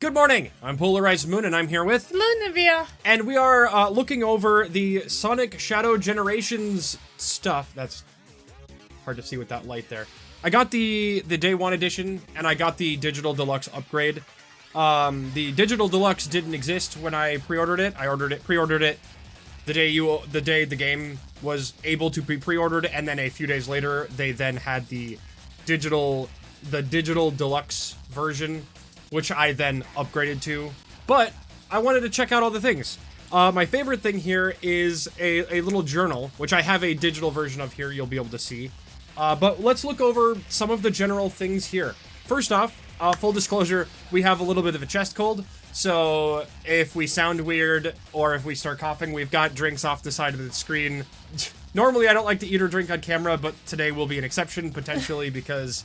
Good morning, I'm PolarizedMoon and I'm here with Lunavia. and we are looking over the Sonic Shadow Generations stuff. That's hard to see with that light there. I got the Day 1 edition and I got the Digital Deluxe upgrade. The Digital Deluxe didn't exist when I pre-ordered it. I pre-ordered it the day the game was able to be pre-ordered, and then a few days later they then had the Digital Deluxe version, which I then upgraded to. But I wanted to check out all the things. My favorite thing here is a little journal, which I have a digital version of here, you'll be able to see. But let's look over some of the general things here. First off, full disclosure, we have a little bit of a chest cold, so if we sound weird or if we start coughing, we've got drinks off the side of the screen. Normally I don't like to eat or drink on camera, but today will be an exception, potentially, because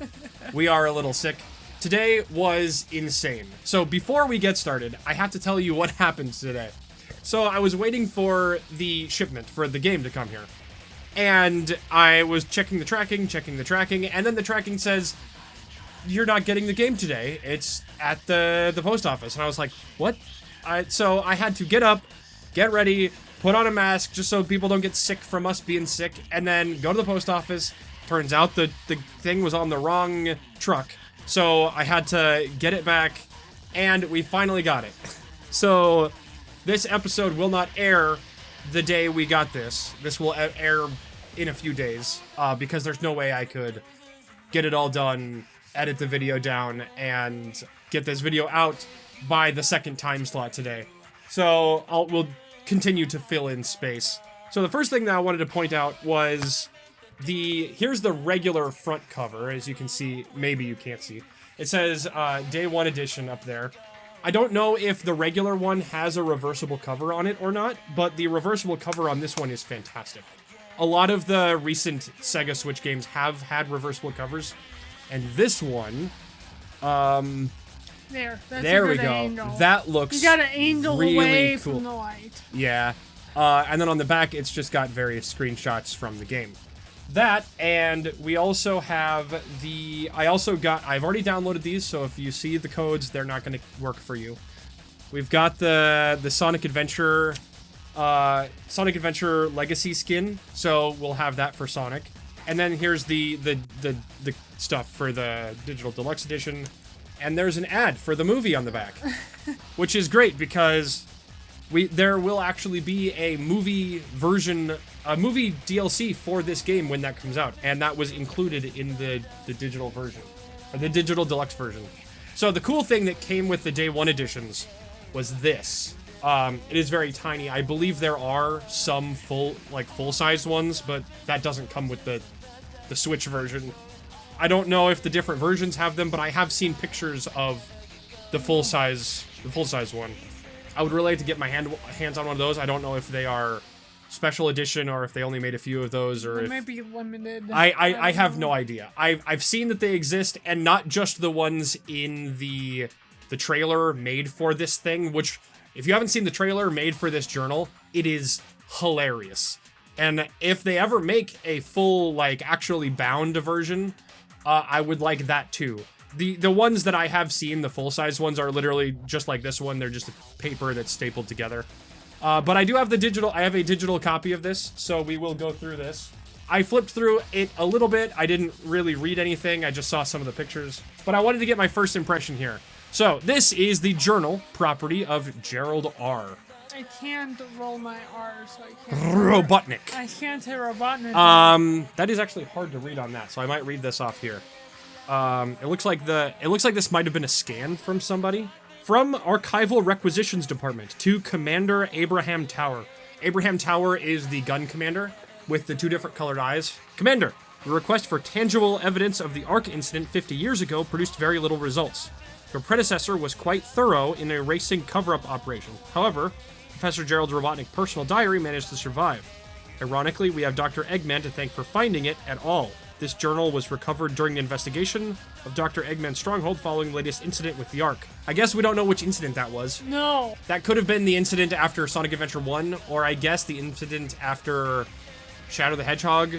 we are a little sick. Today was insane. So before we get started, I have to tell you what happened today. So I was waiting for the shipment for the game to come here. And I was checking the tracking, and then the tracking says, you're not getting the game today. It's at the post office. And I was like, what? So I had to get up, get ready, put on a mask just so people don't get sick from us being sick, and then go to the post office. Turns out the thing was on the wrong truck. So I had to get it back, and we finally got it. So this episode will not air the day we got this. This will air in a few days, because there's no way I could get it all done, edit the video down, and get this video out by the second time slot today. So we'll continue to fill in space. So the first thing that I wanted to point out was here's the regular front cover. As you can see, maybe you can't see. It says Day 1 edition up there. I don't know if the regular one has a reversible cover on it or not, but the reversible cover on this one is fantastic. A lot of the recent Sega Switch games have had reversible covers, and this one, there we go. Angle. That looks you got an angle really away cool. from the light. Yeah, and then on the back, it's just got various screenshots from the game. That, and we also have I've already downloaded these, so if you see the codes, they're not going to work for you. We've got the Sonic Adventure Legacy skin, so we'll have that for Sonic. And then here's the stuff for the Digital Deluxe Edition, and there's an ad for the movie on the back, which is great because there will actually be a movie version, a movie DLC for this game when that comes out, and that was included in the digital version, or the Digital Deluxe version. So the cool thing that came with the Day 1 editions was this. It is very tiny. I believe there are some full-size ones, but that doesn't come with the Switch version. I don't know if the different versions have them, but I have seen pictures of the full-size one. I would really like to get my hands on one of those. I don't know if they are special edition or if they only made a few of those, or It if might be limited. I have no idea. I've seen that they exist, and not just the ones in the trailer made for this thing, which, if you haven't seen the trailer made for this journal, it is hilarious. And if they ever make a full, actually bound version, I would like that too. The ones that I have seen, the full-size ones, are literally just like this one. They're just a paper that's stapled together. But I do have I have a digital copy of this, so we will go through this. I flipped through it a little bit. I didn't really read anything. I just saw some of the pictures. But I wanted to get my first impression here. So, this is the journal property of Gerald R. I can't roll my R, so I can't. Robotnik. I can't say Robotnik. That is actually hard to read on that, so I might read this off here. It looks like this might have been a scan from somebody. From Archival Requisitions Department to Commander Abraham Tower. Abraham Tower is the gun commander with the two different colored eyes. Commander, the request for tangible evidence of the Ark incident 50 years ago produced very little results. Your predecessor was quite thorough in erasing cover-up operation. However, Professor Gerald's Robotnik personal diary managed to survive. Ironically, we have Dr. Eggman to thank for finding it at all. This journal was recovered during the investigation of Dr. Eggman's stronghold following the latest incident with the Ark. I guess we don't know which incident that was. No. That could have been the incident after Sonic Adventure 1, or I guess the incident after Shadow the Hedgehog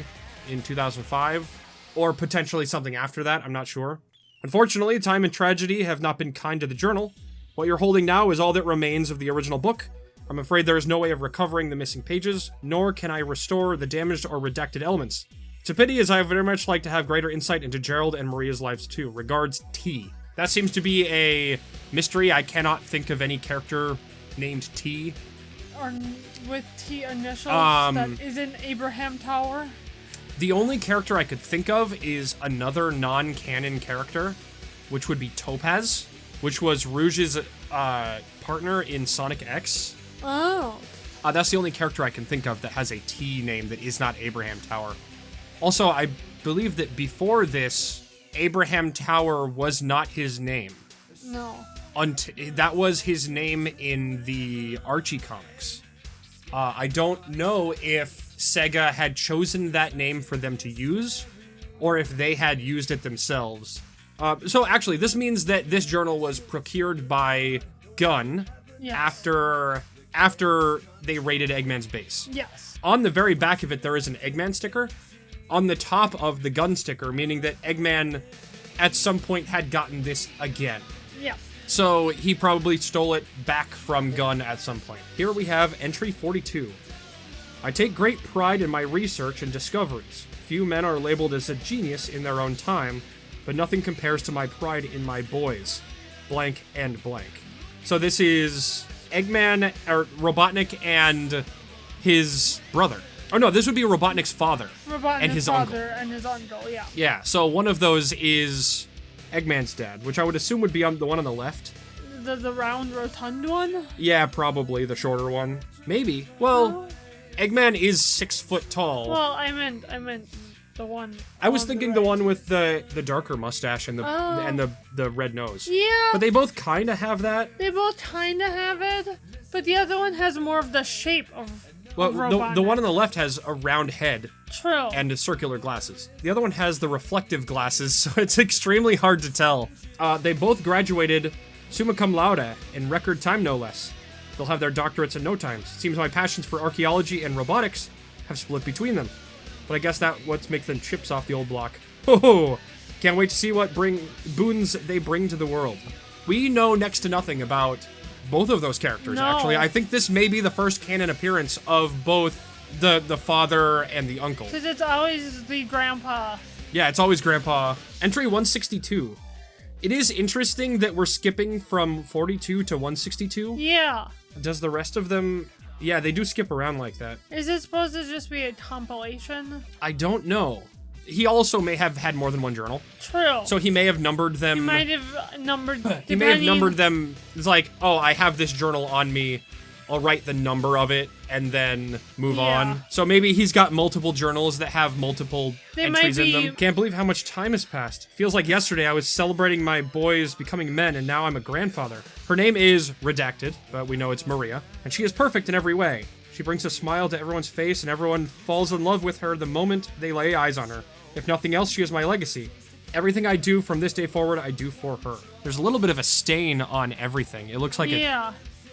in 2005, or potentially something after that, I'm not sure. Unfortunately, time and tragedy have not been kind to the journal. What you're holding now is all that remains of the original book. I'm afraid there is no way of recovering the missing pages, nor can I restore the damaged or redacted elements. It's a pity, as I would very much like to have greater insight into Gerald and Maria's lives too. Regards, T. That seems to be a mystery. I cannot think of any character named T. Or with T initials that isn't Abraham Tower. The only character I could think of is another non-canon character, which would be Topaz, which was Rouge's partner in Sonic X. Oh. That's the only character I can think of that has a T name that is not Abraham Tower. Also, I believe that before this, Abraham Tower was not his name. No. That was his name in the Archie comics. I don't know if Sega had chosen that name for them to use, or if they had used it themselves. So actually, this means that this journal was procured by G.U.N. Yes. after they raided Eggman's base. Yes. On the very back of it, there is an Eggman sticker. On the top of the G.U.N. sticker, meaning that Eggman at some point had gotten this again. Yeah. So he probably stole it back from G.U.N. at some point. Here we have entry 42. I take great pride in my research and discoveries. Few men are labeled as a genius in their own time, but nothing compares to my pride in my boys. Blank and blank. So this is Eggman, or Robotnik and his brother. Oh no, this would be Robotnik's father. Robotnik's and his father uncle. And his uncle, yeah. Yeah, so one of those is Eggman's dad, which I would assume would be on the one on the left. The round, rotund one? Yeah, probably the shorter one. Maybe. Well, Eggman is 6 foot tall. Well, I meant the one. I was on thinking the the right. one with the darker mustache and the red nose. Yeah. But they both kind of have that. They both kind of have it, but the other one has more of the shape of. Well, Robotnik. the one on the left has a round head True. and circular glasses. The other one has the reflective glasses, so it's extremely hard to tell. They both graduated summa cum laude in record time, no less. They'll have their doctorates in no time. It seems my passions for archaeology and robotics have split between them. But I guess that's what makes them chips off the old block. Oh, can't wait to see what boons they bring to the world. We know next to nothing about both of those characters, actually. I think this may be the first canon appearance of both the father and the uncle. Because it's always the grandpa. Yeah, it's always Grandpa. Entry 162. It is interesting that we're skipping from 42 to 162. Yeah. Does the rest of them... Yeah, they do skip around like that. Is it supposed to just be a compilation? I don't know. He also may have had more than one journal. True. So he may have numbered them... He might have numbered... He may have numbered them... It's like, oh, I have this journal on me. I'll write the number of it and then move on. So maybe he's got multiple journals that have multiple entries in them. Can't believe how much time has passed. Feels like yesterday I was celebrating my boys becoming men and now I'm a grandfather. Her name is redacted, but we know it's Maria. And she is perfect in every way. She brings a smile to everyone's face and everyone falls in love with her the moment they lay eyes on her. If nothing else, she is my legacy. Everything I do from this day forward, I do for her. There's a little bit of a stain on everything. It looks like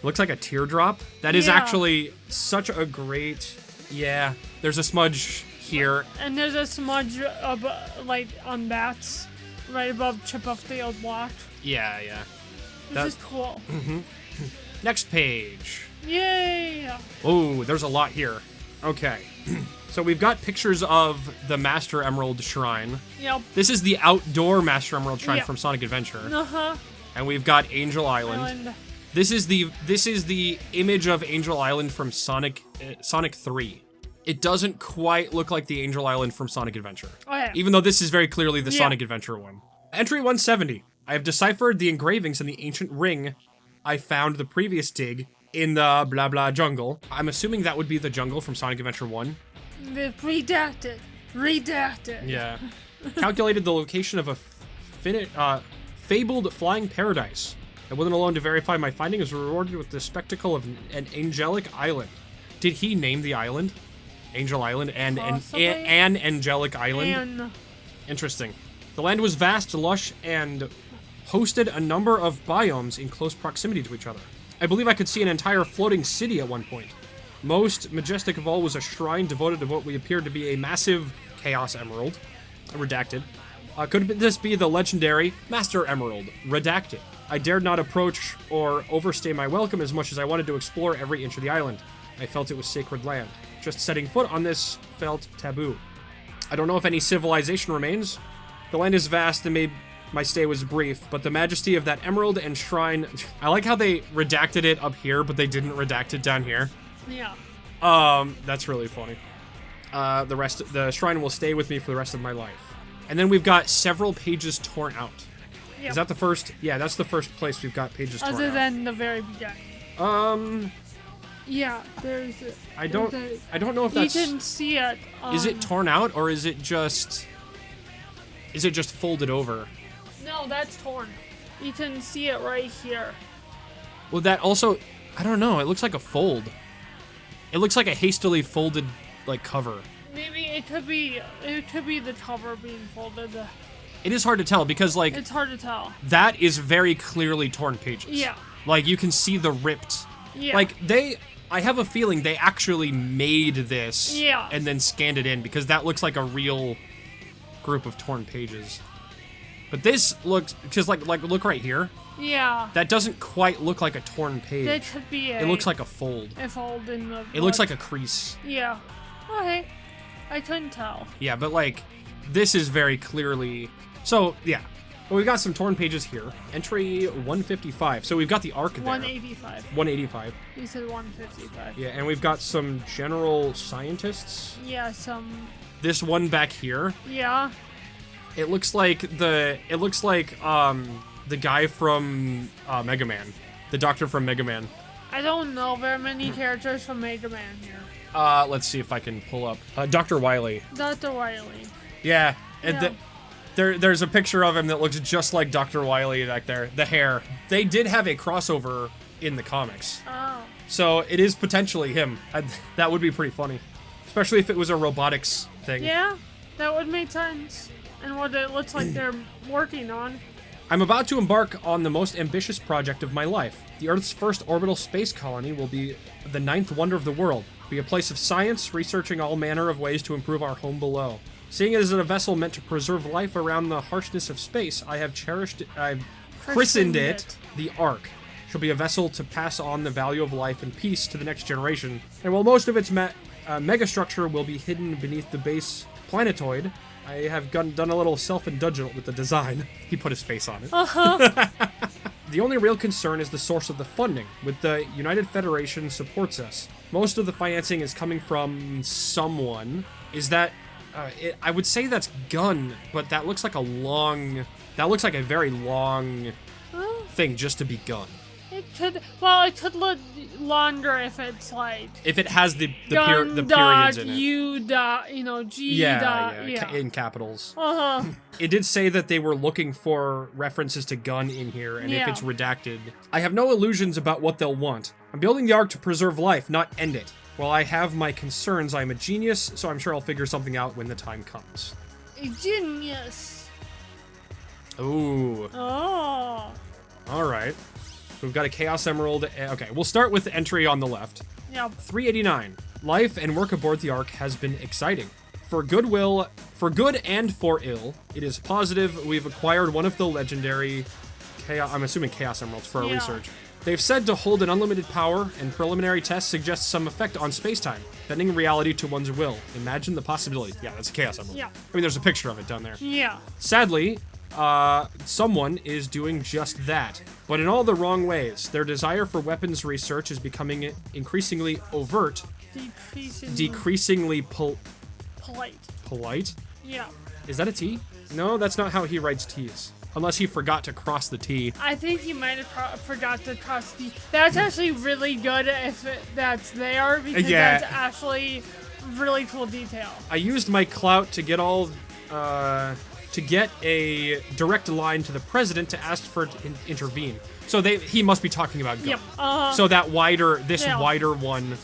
looks like a teardrop. That is actually such a great... Yeah, there's a smudge here. And there's a smudge like on bats right above chip off the old block. Yeah, yeah. This is cool. Next page. Yay! Oh, there's a lot here. Okay. So we've got pictures of the Master Emerald Shrine. Yep. This is the outdoor Master Emerald Shrine Yep. from Sonic Adventure. Uh-huh. And we've got Angel Island. This is the image of Angel Island from Sonic 3. It doesn't quite look like the Angel Island from Sonic Adventure. Oh, yeah. Even though this is very clearly the Sonic Adventure one. Entry 170. I have deciphered the engravings in the ancient ring I found the previous dig in the blah blah jungle. I'm assuming that would be the jungle from Sonic Adventure 1. Redacted. Redacted. Yeah. Calculated the location of a fabled flying paradise. I wasn't alone to verify my finding. Was rewarded with the spectacle of an angelic island. Did he name the island? Angel Island and an angelic island? Interesting. The land was vast, lush, and hosted a number of biomes in close proximity to each other. I believe I could see an entire floating city at one point. Most majestic of all was a shrine devoted to what we appeared to be a massive Chaos Emerald, redacted, Could this be the legendary Master Emerald? Redacted. I dared not approach or overstay my welcome as much as I wanted to explore every inch of the island. I felt it was sacred land. Just setting foot on this felt taboo. I don't know if any civilization remains. The land is vast and my stay was brief, but the majesty of that emerald and shrine... I like how they redacted it up here, but they didn't redact it down here. Yeah. That's really funny. The shrine will stay with me for the rest of my life. And then we've got several pages torn out. Yep. Is that the first? Yeah, that's the first place we've got pages torn out. Other than the very beginning. Yeah, there's. I don't know if that's. You can see it. Is it torn out or is it just? Is it just folded over? No, that's torn. You can see it right here. Well, that also, I don't know. It looks like a fold. It looks like a hastily folded, like, cover. Maybe it could be the cover being folded. It is hard to tell because, like, it's hard to tell. That is very clearly torn pages. Yeah. Like, you can see the ripped. Yeah. Like, I have a feeling they actually made this. Yeah. And then scanned it in because that looks like a real group of torn pages. But this looks, because like look right here. Yeah. That doesn't quite look like a torn page. That could be it looks like a fold. A fold in the. It looks like a crease. Yeah. Okay. I couldn't tell. Yeah, but like, this is very clearly. So yeah, well, we've got some torn pages here. Entry 155. So we've got the arc there. 185. 185. You said 155. Yeah, and we've got some general scientists. Yeah, some. This one back here. Yeah. It looks like the guy from Mega Man, the doctor from Mega Man. I don't know very many characters from Mega Man here. Let's see if I can pull up Dr. Wily. Dr. Wily. Yeah, and there's a picture of him that looks just like Dr. Wily back there. The hair. They did have a crossover in the comics. Oh. So it is potentially him. That would be pretty funny, especially if it was a robotics thing. Yeah, that would make sense. And what it looks like they're working on. I'm about to embark on the most ambitious project of my life. The Earth's first orbital space colony will be the 9th wonder of the world. Be a place of science, researching all manner of ways to improve our home below. Seeing it as a vessel meant to preserve life around the harshness of space, I've christened it the Ark. She'll be a vessel to pass on the value of life and peace to the next generation. And while most of its megastructure will be hidden beneath the base planetoid, I have done a little self-indulgent with the design. He put his face on it. Uh-huh. The only real concern is the source of the funding. With the United Federation supports us. Most of the financing is coming from someone. Is that... I would say that's G.U.N, but that looks like a long... That looks like a very long thing just to be G.U.N. It could... Well, it could look longer if it's like... If it has the periods in it. U dot, G dot... Yeah, in capitals. Uh-huh. It did say that they were looking for references to G.U.N in here, and if it's redacted... I have no illusions about what they'll want. I'm building the Ark to preserve life, not end it. While I have my concerns, I'm a genius, so I'm sure I'll figure something out when the time comes. A genius. Ooh. Oh. Alright. So we've got a Chaos Emerald. Okay, we'll start with the entry on the left. Yep. 389. Life and work aboard the Ark has been exciting. For good and for ill, it is positive we've acquired one of the legendary I'm assuming Chaos Emeralds for our research. They've said to hold an unlimited power, and preliminary tests suggest some effect on space-time, bending reality to one's will. Imagine the possibility. Yeah, that's a Chaos Emerald. Yeah. I mean, there's a picture of it down there. Yeah. Sadly, someone is doing just that, but in all the wrong ways. Their desire for weapons research is becoming increasingly overt, decreasingly polite. Polite? Yeah. Is that a T? No, that's not how he writes T's. Unless he forgot to cross the T. I think he might have forgot to cross the T. That's actually really good if that's there, because that's actually really cool detail. I used my clout to get to get a direct line to the president to ask for it to intervene. So he must be talking about G.U.N. Yep. So that wider one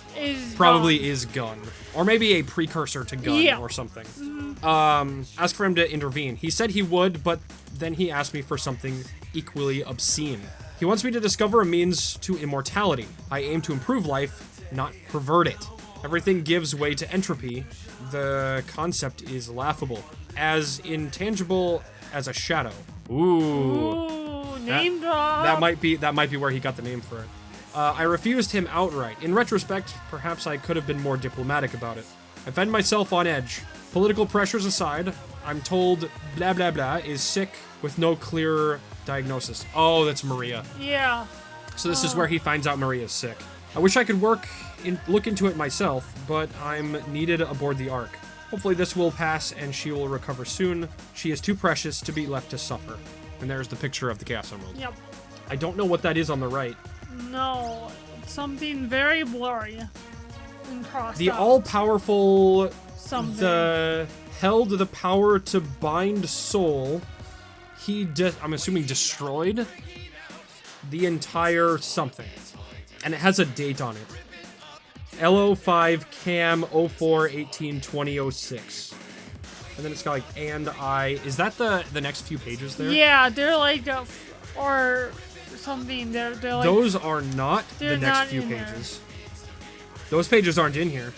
probably is G.U.N. Or maybe a precursor to G.U.N. or something. Mm-hmm. Ask for him to intervene. He said he would, but then he asked me for something equally obscene. He wants me to discover a means to immortality. I aim to improve life, not pervert it. Everything gives way to entropy. The concept is laughable. As intangible as a shadow. Ooh, name drop. That might be where he got the name for it. I refused him outright. In retrospect, perhaps I could have been more diplomatic about it. I found myself on edge. Political pressures aside, I'm told blah blah blah is sick with no clear diagnosis. Oh, that's Maria. Yeah. So this is where he finds out Maria's sick. I wish I could look into it myself, but I'm needed aboard the Ark. Hopefully this will pass and she will recover soon. She is too precious to be left to suffer. And there's the picture of the Chaos Emerald. Yep. I don't know what that is on the right. No, it's something very blurry and crossed The out. all-powerful... Something. Held the power to bind soul. I'm assuming destroyed the entire something. And it has a date on it. LO5 Cam 04/18/2006. And then it's got like and I. Is that the next few pages there? Yeah, they're like or something. They're like Those are not the next not few in there. pages. Those pages aren't in here.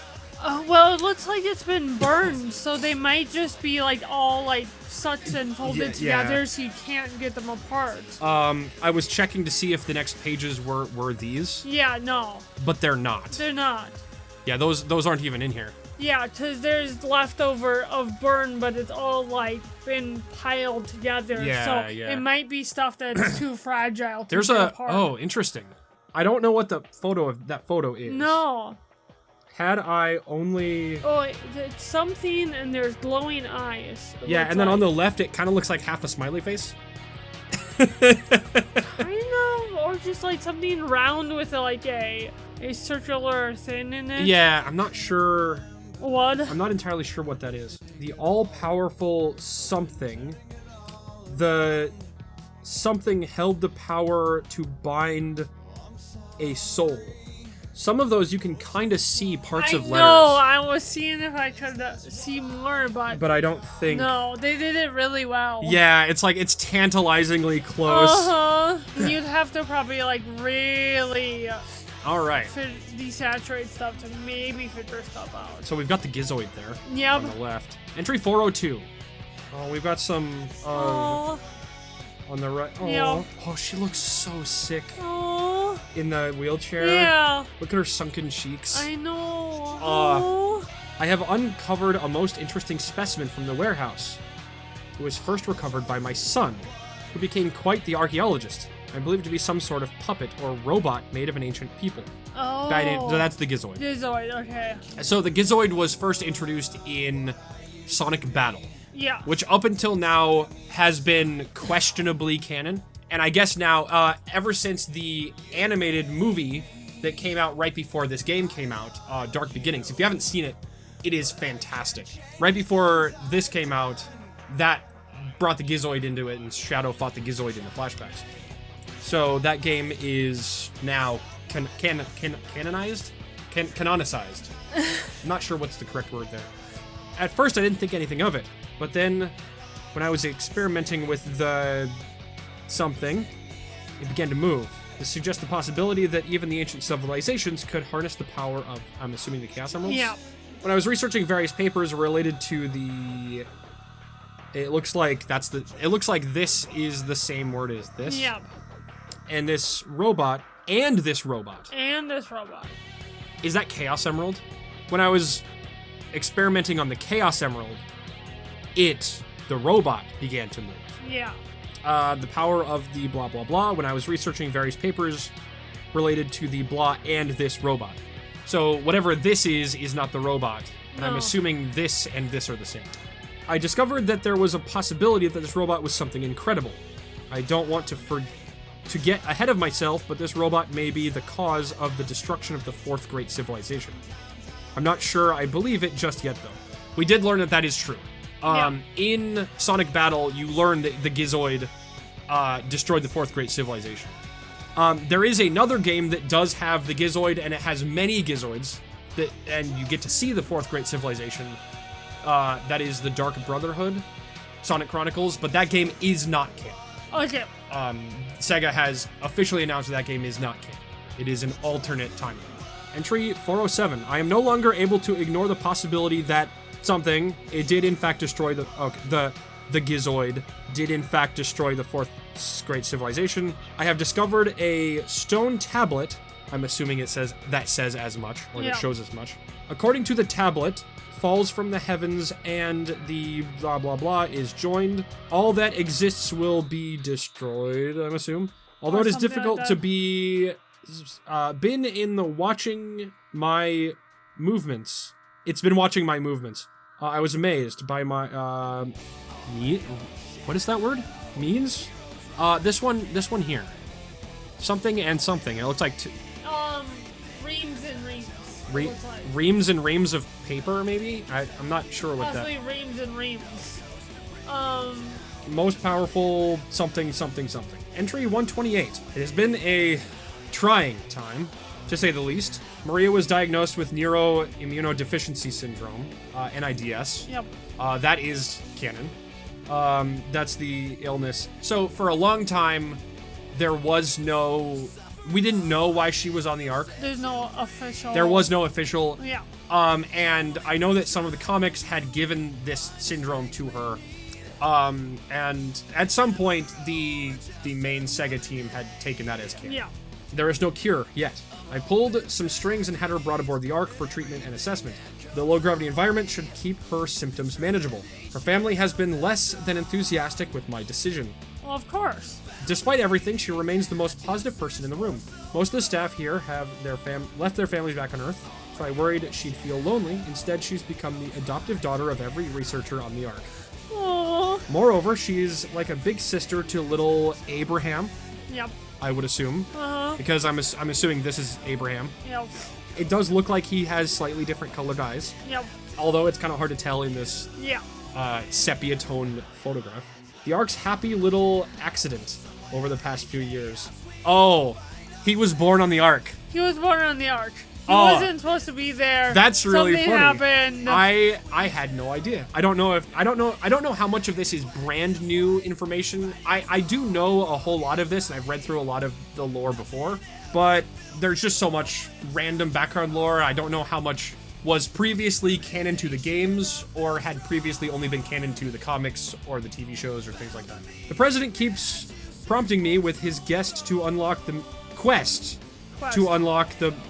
Well, it looks like it's been burned, so they might just be like all like sucked and folded together, so you can't get them apart. I was checking to see if the next pages were these. Yeah, no. But they're not. They're not. Yeah, those aren't even in here. Yeah, because there's leftover of burn, but it's all like been piled together. Yeah, so yeah. it might be stuff that's too fragile to There's get apart. oh, interesting. I don't know what the photo of that photo is. No. Had I only... Oh, it's something, and there's glowing eyes. Yeah, and then on the left, it kind of looks like half a smiley face. Kind of, or just like something round with like a circular thing in it. Yeah, I'm not sure. What? I'm not entirely sure what that is. The all-powerful something. The something held the power to bind a soul. Some of those you can kind of see parts of letters. No, I was seeing if I could see more, but I don't think... No, they did it really well. Yeah, it's like, it's tantalizingly close. You'd have to probably like really Alright. desaturate stuff to maybe figure stuff out. So we've got the Gizoid there. Yep. On the left. Entry 402. Oh, we've got some on the right. Oh, Yep. Oh, she looks so sick Oh. in the wheelchair. Yeah. Look at her sunken cheeks. I know. I have uncovered a most interesting specimen from the warehouse. It was first recovered by my son, who became quite the archaeologist. I believe it to be some sort of puppet or robot made of an ancient people. Oh. That's the Gizoid. Gizoid, okay. So the Gizoid was first introduced in Sonic Battle. Yeah. Which up until now has been questionably canon. And I guess now, ever since the animated movie that came out right before this game came out, Dark Beginnings, if you haven't seen it, it is fantastic. Right before this came out, that brought the Gizoid into it, and Shadow fought the Gizoid in the flashbacks. So that game is now canonicized? I'm not sure what's the correct word there. At first, I didn't think anything of it. But then, when I was experimenting with the something, it began to move. This suggests the possibility that even the ancient civilizations could harness the power of, I'm assuming, the Chaos Emeralds? Yeah. When I was researching various papers related to the... It looks like this is the same word as this. Yeah. And this robot, and this robot. And this robot. Is that Chaos Emerald? When I was experimenting on the Chaos Emerald, the robot, began to move. Yeah. The power of the blah blah blah, when I was researching various papers related to the blah and this robot. So whatever this is not the robot, and I'm assuming this and this are the same. I discovered that there was a possibility that this robot was something incredible. I don't want to get ahead of myself, but this robot may be the cause of the destruction of the fourth great civilization. I'm not sure I believe it just yet, though. We did learn that is true. In Sonic Battle, you learn that the Gizoid destroyed the fourth great civilization. There is another game that does have the Gizoid, and it has many Gizoids, and you get to see the fourth great civilization. That is the Dark Brotherhood, Sonic Chronicles, but that game is not canon. Okay. Sega has officially announced that game is not canon. It is an alternate timeline. Entry 407. I am no longer able to ignore the possibility that it did in fact destroy the the Gizoid, did in fact destroy the fourth great civilization. I have discovered a stone tablet. I'm assuming it says as much, or it shows as much. According to the tablet, falls from the heavens and the blah blah blah is joined. All that exists will be destroyed, I'm assuming. Although it is difficult to be been in the watching my movements. It's been watching my movements. I was amazed by my what is that word? Means? This one here. Something and something. It looks like reams and reams. Reams and reams of paper, maybe? I'm not sure what Possibly reams and reams. Most powerful something something something. Entry 128. It has been a trying time, to say the least. Maria was diagnosed with neuroimmunodeficiency syndrome, NIDS. Yep. That is canon. That's the illness. So for a long time, we didn't know why she was on the Ark. There was no official. Yeah. And I know that some of the comics had given this syndrome to her. And at some point, the main Sega team had taken that as canon. Yeah. There is no cure yet. I pulled some strings and had her brought aboard the Ark for treatment and assessment. The low-gravity environment should keep her symptoms manageable. Her family has been less than enthusiastic with my decision. Well, of course. Despite everything, she remains the most positive person in the room. Most of the staff here have left their families back on Earth, so I worried she'd feel lonely. Instead, she's become the adoptive daughter of every researcher on the Ark. Aww. Moreover, she's like a big sister to little Abraham. Yep. I would assume. Because I'm assuming this is Abraham. Yep. It does look like he has slightly different colored eyes. Yep. Although it's kind of hard to tell in this sepia tone photograph. The Ark's happy little accident over the past few years. Oh, he was born on the Ark. He was born on the Ark. He wasn't supposed to be there. That's really funny. Something happened. I had no idea. I don't know how much of this is brand new information. I do know a whole lot of this, and I've read through a lot of the lore before, but there's just so much random background lore. I don't know how much was previously canon to the games, or had previously only been canon to the comics or the TV shows or things like that. The president keeps prompting me with his quest to unlock the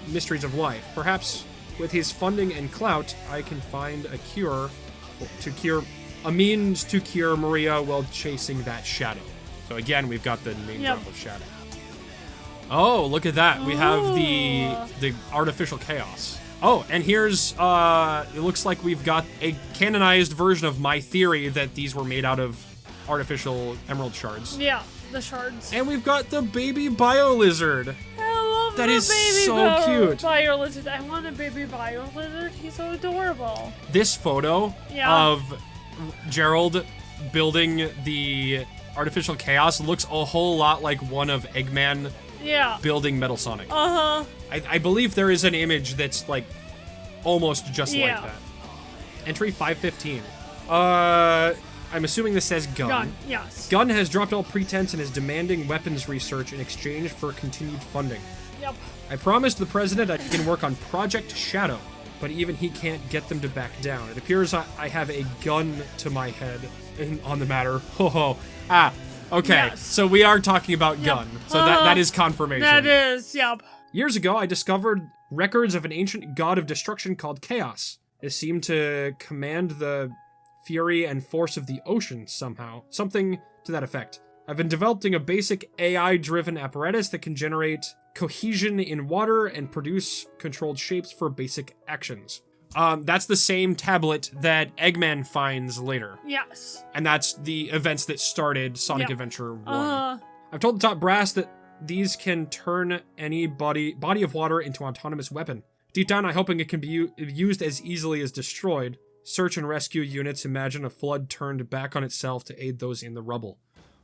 mysteries of life. Perhaps with his funding and clout, I can find a means to cure Maria while chasing that shadow. So again, we've got the name drop of shadow. Oh, look at that. We have the artificial chaos. Oh, and here's, it looks like we've got a canonized version of my theory that these were made out of artificial emerald shards. Yeah, the shards. And we've got the baby bio lizard. I love that the is baby so cute. Bio lizard. I want a baby bio lizard. He's so adorable. This photo of Gerald building the artificial chaos looks a whole lot like one of Eggman building Metal Sonic. I believe there is an image that's like almost just like that. Entry 515. I'm assuming this says G.U.N. G.U.N, yes. G.U.N has dropped all pretense and is demanding weapons research in exchange for continued funding. Yep. I promised the president I can work on Project Shadow, but even he can't get them to back down. It appears I have a gun to my head on the matter. Ho ho. Okay. Yes. So we are talking about G.U.N. So that is confirmation. That is, yep. Years ago, I discovered records of an ancient god of destruction called Chaos. It seemed to command the fury and force of the ocean somehow. Something to that effect. I've been developing a basic AI-driven apparatus that can generate cohesion in water and produce controlled shapes for basic actions. That's the same tablet that Eggman finds later. Yes. And that's the events that started Sonic Adventure 1. I've told the top brass that these can turn any body of water into an autonomous weapon. Deep down, I'm hoping it can be used as easily as destroyed. Search and rescue units imagine a flood turned back on itself to aid those in the rubble.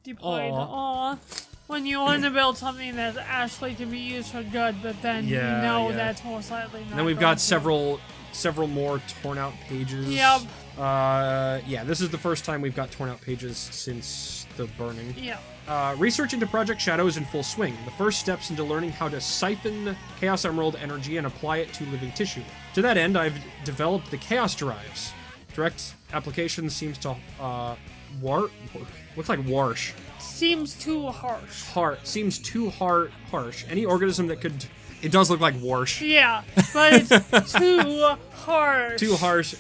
Deployed. Aww. When you want to build something that actually can be used for good, but then that's most likely not. And then we've got several more torn out pages. Yep. This is the first time we've got torn out pages since the burning. Yeah. Research into Project Shadow is in full swing. The first steps into learning how to siphon Chaos Emerald energy and apply it to living tissue. To that end, I've developed the Chaos Drives. Direct application seems to, looks like warsh. Seems too harsh. Seems too harsh. Any organism that could, it does look like warsh. Yeah, but it's too harsh. Too harsh.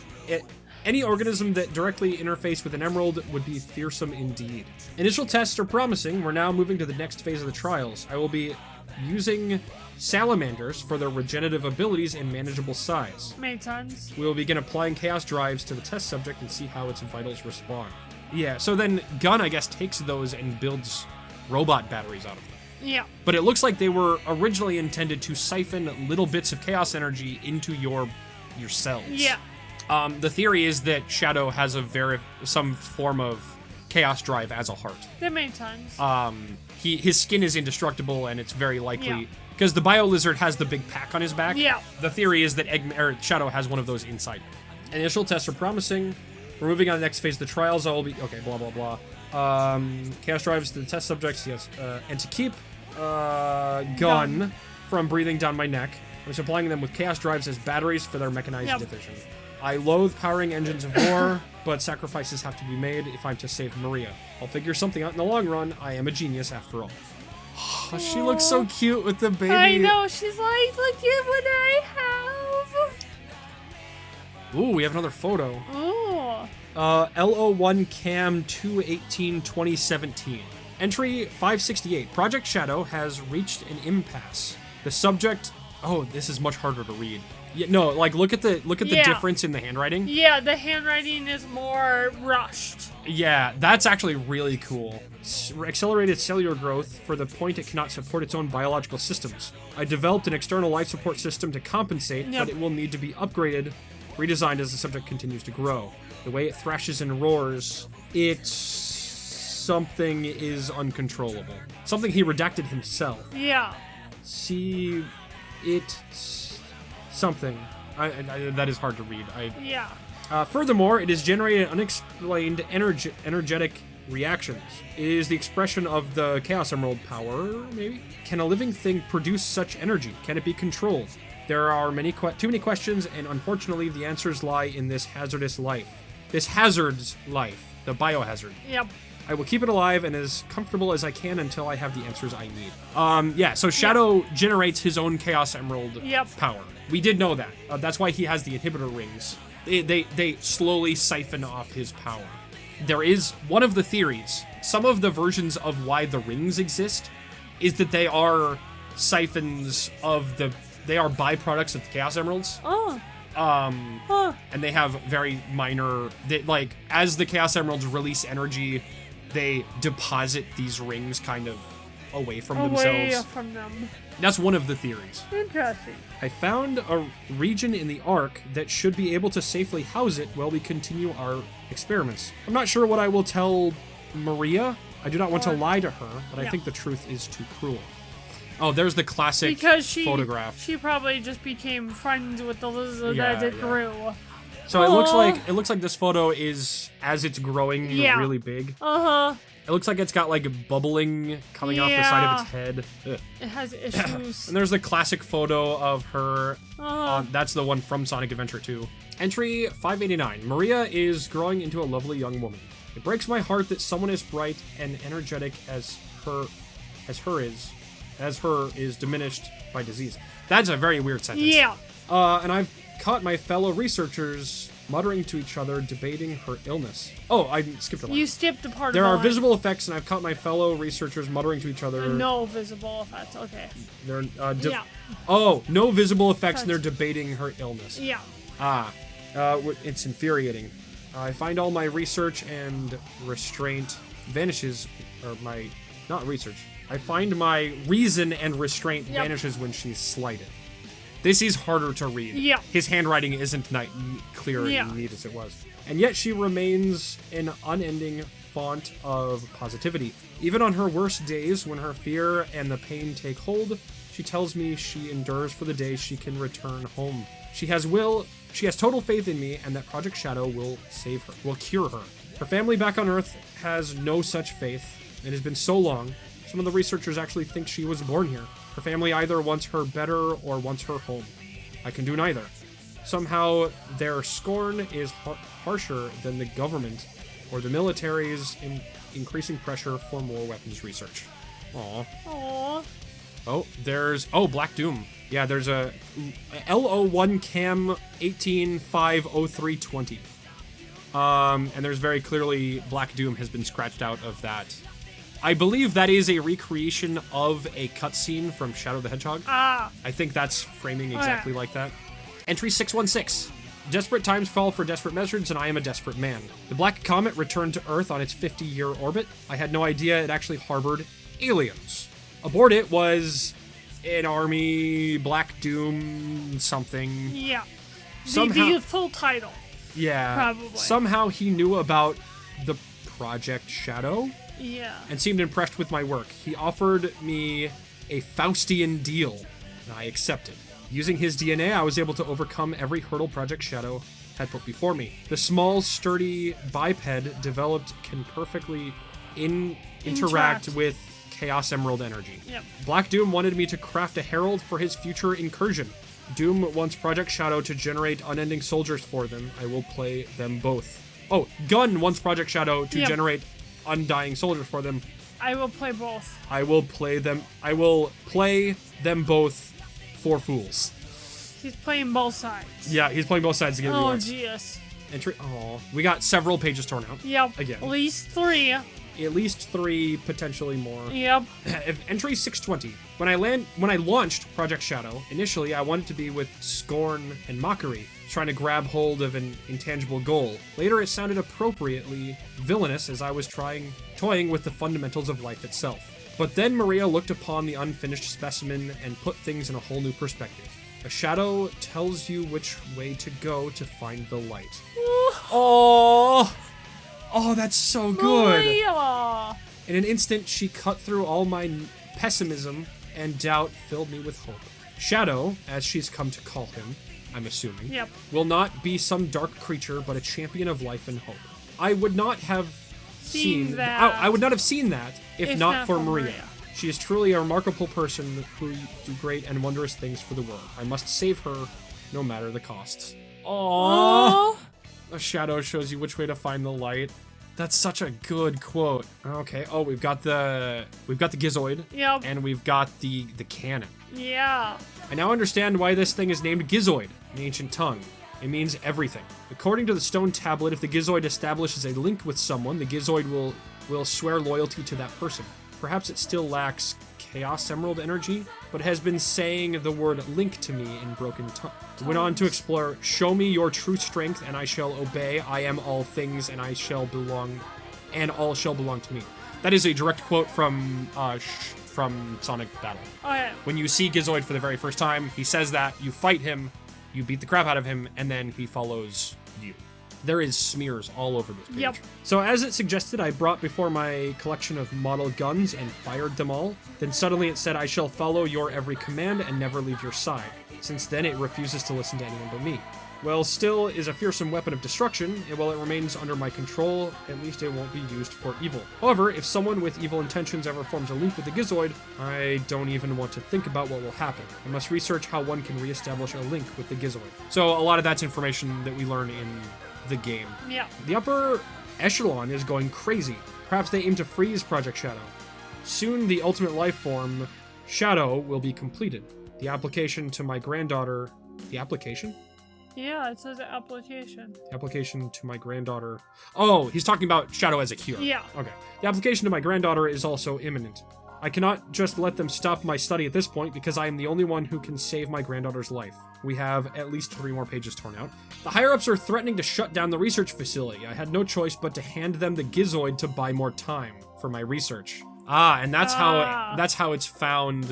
Any organism that directly interface with an emerald would be fearsome indeed. Initial tests are promising. We're now moving to the next phase of the trials. I will be using salamanders for their regenerative abilities in manageable size. Makes sense. We will begin applying chaos drives to the test subject and see how its vitals respond. Yeah, so then G.U.N, I guess, takes those and builds robot batteries out of them. Yeah. But it looks like they were originally intended to siphon little bits of chaos energy into your cells. Yeah. The theory is that Shadow has some form of chaos drive as a heart. That makes sense. His skin is indestructible, and it's very likely because the Bio Lizard has the big pack on his back. Yeah. The theory is that Shadow has one of those inside him. Initial tests are promising. We're moving on to the next phase of the trials. I will be okay. Blah blah blah. Chaos drives to the test subjects. Yes, and to keep G.U.N from breathing down my neck, I'm supplying them with chaos drives as batteries for their mechanized division. I loathe powering engines of war, but sacrifices have to be made if I'm to save Maria. I'll figure something out in the long run. I am a genius after all. She looks so cute with the baby. I know. She's like, look at what I have. Ooh, we have another photo. Ooh. LO1 Cam 218 2017. Entry 568. Project Shadow has reached an impasse. The subject. Oh, this is much harder to read. Yeah, no, like look at the difference in the handwriting. Yeah, the handwriting is more rushed. Yeah, that's actually really cool. Accelerated cellular growth for the point it cannot support its own biological systems. I developed an external life support system to compensate, but it will need to be upgraded, redesigned as the subject continues to grow. The way it thrashes and roars, something is uncontrollable. Something he redacted himself. Yeah. See, something. That is hard to read. Yeah. Furthermore, it has generated unexplained energetic reactions. It is the expression of the Chaos Emerald power, maybe? Can a living thing produce such energy? Can it be controlled? There are too many questions, and unfortunately, the answers lie in this hazardous life. This hazard's life. The biohazard. Yep. I will keep it alive and as comfortable as I can until I have the answers I need. Yeah, so Shadow generates his own Chaos Emerald power. We did know that. That's why he has the inhibitor rings. They slowly siphon off his power. There is one of the theories, some of the versions of why the rings exist, is that they are siphons of they are byproducts of the Chaos Emeralds. Oh. And they have very minor, as the Chaos Emeralds release energy, they deposit these rings kind of away from themselves. Away from them. That's one of the theories. Interesting. I found a region in the Ark that should be able to safely house it while we continue our experiments. I'm not sure what I will tell Maria. I do not want to lie to her, but I think the truth is too cruel. Oh, there's the classic photograph. She probably just became friends with the lizard as it grew. So it looks like this photo is as it's growing really big. It looks like it's got like bubbling coming off the side of its head. Ugh. It has issues. And there's the classic photo of her. That's the one from Sonic Adventure 2. Entry 589. Maria is growing into a lovely young woman. It breaks my heart that someone as bright and energetic as her is diminished by disease. That's a very weird sentence. Yeah. And I've caught my fellow researchers muttering to each other, debating her illness. Oh, I skipped a line. You skipped a part There of are line. visible effects, and I've caught my fellow researchers muttering to each other. No visible effects. Okay. They're Oh, no visible effects, and they're debating her illness. Yeah. It's infuriating. I find all my research and restraint vanishes, I find my reason and restraint vanishes when she's slighted. This is harder to read. Yeah. His handwriting isn't clear and neat as it was. And yet she remains an unending font of positivity. Even on her worst days, when her fear and the pain take hold, she tells me she endures for the day she can return home. She has total faith in me, and that Project Shadow will save her, will cure her. Her family back on Earth has no such faith. It has been so long. Some of the researchers actually think she was born here. Her family either wants her better or wants her home. I can do neither. Somehow their scorn is harsher than the government or the military's increasing pressure for more weapons research. Aww. Aww. Oh, there's... Oh, Black Doom. Yeah, there's a LO1 Cam 18-5-0320. And there's very clearly Black Doom has been scratched out of that. I believe that is a recreation of a cutscene from Shadow the Hedgehog. Ah. I think that's framing exactly like that. Entry 616. Desperate times call for desperate measures, and I am a desperate man. The Black Comet returned to Earth on its 50-year orbit. I had no idea it actually harbored aliens. Aboard it was an army, Black Doom, something. Yeah. Somehow, the full title. Yeah. Probably. Somehow he knew about the Project Shadow. Yeah. And seemed impressed with my work. He offered me a Faustian deal, and I accepted. Using his DNA, I was able to overcome every hurdle Project Shadow had put before me. The small, sturdy biped developed can perfectly interact with Chaos Emerald energy. Yep. Black Doom wanted me to craft a herald for his future incursion. Doom wants Project Shadow to generate unending soldiers for them. I will play them both. Oh, G.U.N wants Project Shadow to generate undying soldiers for them. I will play both. I will play them both for fools. He's playing both sides. Yeah, he's playing both sides to get Oh, jeez. Entry. Oh, we got several pages torn out. Yep. Again. At least 3. At least 3, potentially more. Yep. Entry 620. When I launched Project Shadow, initially I wanted to be with scorn and mockery, trying to grab hold of an intangible goal. Later it sounded appropriately villainous as I was toying with the fundamentals of life itself. But then Maria looked upon the unfinished specimen and put things in a whole new perspective. A shadow tells you which way to go to find the light. Oh, that's so good. Maria. In an instant, she cut through all my pessimism, and doubt filled me with hope. Shadow, as she's come to call him, I'm assuming, will not be some dark creature, but a champion of life and hope. I would not have seen that. I would not have seen that if not for Maria. She is truly a remarkable person who do great and wondrous things for the world. I must save her, no matter the costs. Aww. A shadow shows you which way to find the light. That's such a good quote. Okay. Oh, we've got the Gizoid. Yep. And we've got the cannon. Yeah. I now understand why this thing is named Gizoid in ancient tongue. It means everything. According to the stone tablet, if the Gizoid establishes a link with someone, the Gizoid will swear loyalty to that person. Perhaps it still lacks Chaos Emerald energy, but has been saying the word link to me in broken tongue. It went on to explore, show me your true strength and I shall obey. I am all things and all shall belong to me. That is a direct quote from Sonic Battle. Oh, yeah. When you see Gizoid for the very first time, he says that, you fight him, you beat the crap out of him, and then he follows you. There is smears all over this page. Yep. So as it suggested, I brought before my collection of model guns and fired them all. Then suddenly it said, I shall follow your every command and never leave your side. Since then, it refuses to listen to anyone but me. Well, still is a fearsome weapon of destruction, and while it remains under my control, at least it won't be used for evil. However, if someone with evil intentions ever forms a link with the Gizoid, I don't even want to think about what will happen. I must research how one can reestablish a link with the Gizoid. So a lot of that's information that we learn in the game. Yeah. The upper echelon is going crazy. Perhaps they aim to freeze Project Shadow. Soon, the ultimate life form, Shadow, will be completed. The application to my granddaughter... The application? Yeah, it says application. The application to my granddaughter... Oh, he's talking about Shadow as a cure. Yeah. Okay. The application to my granddaughter is also imminent. I cannot just let them stop my study at this point because I am the only one who can save my granddaughter's life. We have at least 3 more pages torn out. The higher-ups are threatening to shut down the research facility. I had no choice but to hand them the Gizoid to buy more time for my research. Ah, and that's how it's found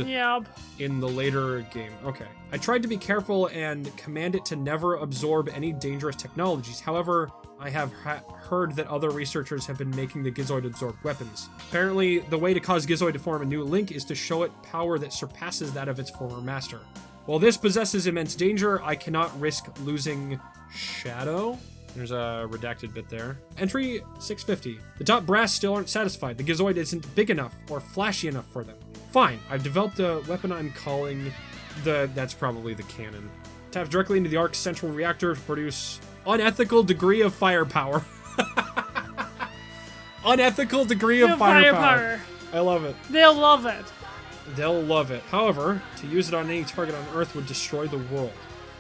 in the later game. Okay. I tried to be careful and command it to never absorb any dangerous technologies. However, I have heard that other researchers have been making the Gizoid absorb weapons. Apparently, the way to cause Gizoid to form a new link is to show it power that surpasses that of its former master. While this possesses immense danger, I cannot risk losing Shadow. There's a redacted bit there. Entry 650. The top brass still aren't satisfied. The Gizoid isn't big enough or flashy enough for them. Fine, I've developed a weapon I'm calling that's probably the cannon. Taps directly into the Ark's central reactor to produce unethical degree of firepower. Unethical degree of firepower. I love it. They'll love it. They'll love it. However, to use it on any target on Earth would destroy the world.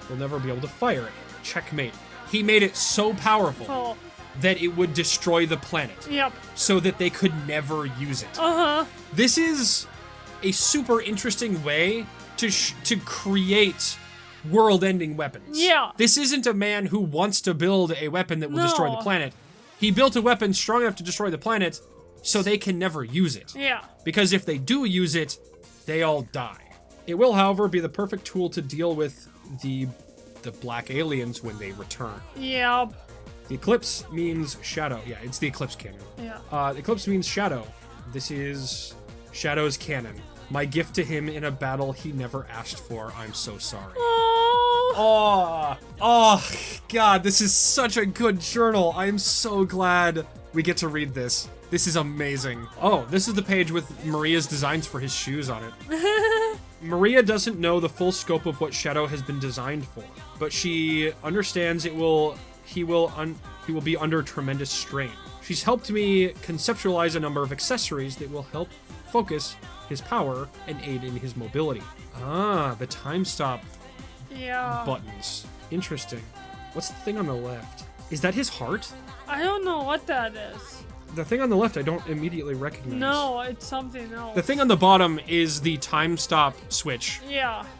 We'll never be able to fire it. Checkmate. He made it so powerful that it would destroy the planet. Yep. So that they could never use it. Uh-huh. This is a super interesting way to create world-ending weapons. Yeah. This isn't a man who wants to build a weapon that will destroy the planet. He built a weapon strong enough to destroy the planet so they can never use it. Yeah. Because if they do use it, they all die. It will, however, be the perfect tool to deal with the black aliens when they return. Yep. The eclipse means shadow. Yeah, it's the eclipse canon. Yeah. The eclipse means shadow. This is Shadow's canon. My gift to him in a battle he never asked for. I'm so sorry. Oh, God, this is such a good journal. I'm so glad we get to read this. This is amazing. Oh, this is the page with Maria's designs for his shoes on it. Maria doesn't know the full scope of what Shadow has been designed for, but she understands he will be under tremendous strain. She's helped me conceptualize a number of accessories that will help focus his power and aid in his mobility. Ah, the time stop buttons. Interesting. What's the thing on the left? Is that his heart? I don't know what that is. The thing on the left I don't immediately recognize. No, it's something else. The thing on the bottom is the time stop switch